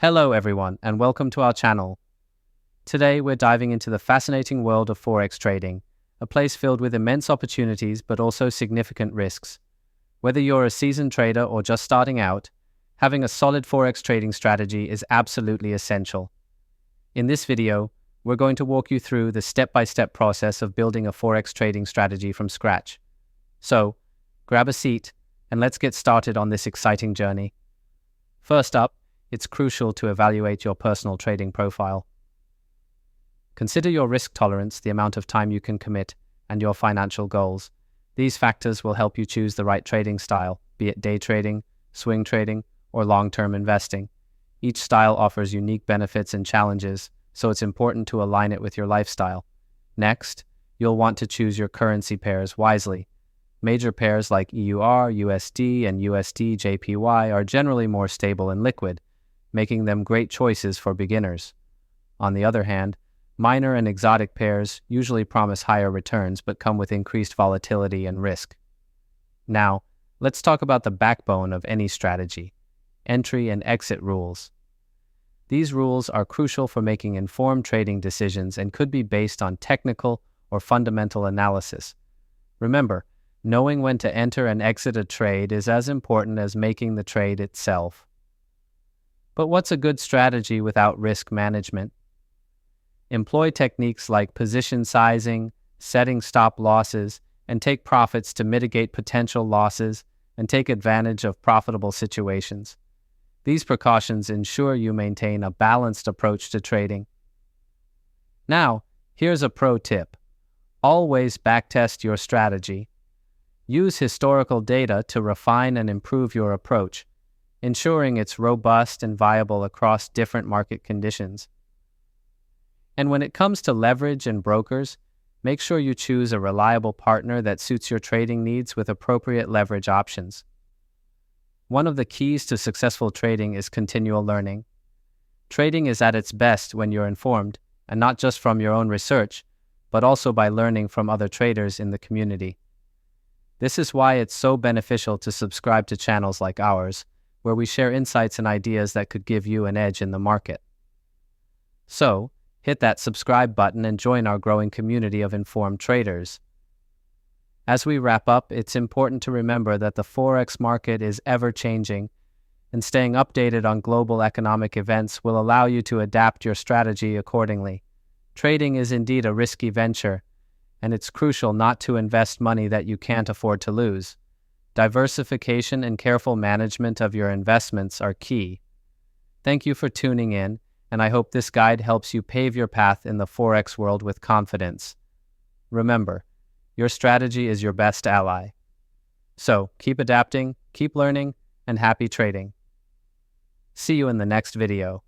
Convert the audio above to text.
Hello everyone and welcome to our channel. Today we're diving into the fascinating world of Forex trading, a place filled with immense opportunities but also significant risks. Whether you're a seasoned trader or just starting out, having a solid Forex trading strategy is absolutely essential. In this video, we're going to walk you through the step-by-step process of building a Forex trading strategy from scratch. So, grab a seat and let's get started on this exciting journey. First up, it's crucial to evaluate your personal trading profile. Consider your risk tolerance, the amount of time you can commit, and your financial goals. These factors will help you choose the right trading style, be it day trading, swing trading, or long-term investing. Each style offers unique benefits and challenges, so it's important to align it with your lifestyle. Next, you'll want to choose your currency pairs wisely. Major pairs like EUR, USD, and USD JPY are generally more stable and liquid, making them great choices for beginners. On the other hand, minor and exotic pairs usually promise higher returns but come with increased volatility and risk. Now, let's talk about the backbone of any strategy: entry and exit rules. These rules are crucial for making informed trading decisions and could be based on technical or fundamental analysis. Remember, knowing when to enter and exit a trade is as important as making the trade itself. But what's a good strategy without risk management? Employ techniques like position sizing, setting stop losses, and take profits to mitigate potential losses and take advantage of profitable situations. These precautions ensure you maintain a balanced approach to trading. Now, here's a pro tip. Always backtest your strategy. Use historical data to refine and improve your approach, ensuring it's robust and viable across different market conditions. And when it comes to leverage and brokers, make sure you choose a reliable partner that suits your trading needs with appropriate leverage options. One of the keys to successful trading is continual learning. Trading is at its best when you're informed, and not just from your own research, but also by learning from other traders in the community. This is why it's so beneficial to subscribe to channels like ours, where we share insights and ideas that could give you an edge in the market. So, hit that subscribe button and join our growing community of informed traders. As we wrap up, it's important to remember that the Forex market is ever-changing, and staying updated on global economic events will allow you to adapt your strategy accordingly. Trading is indeed a risky venture, and it's crucial not to invest money that you can't afford to lose. Diversification and careful management of your investments are key. Thank you for tuning in, and I hope this guide helps you pave your path in the Forex world with confidence. Remember, your strategy is your best ally. So, keep adapting, keep learning, and happy trading. See you in the next video.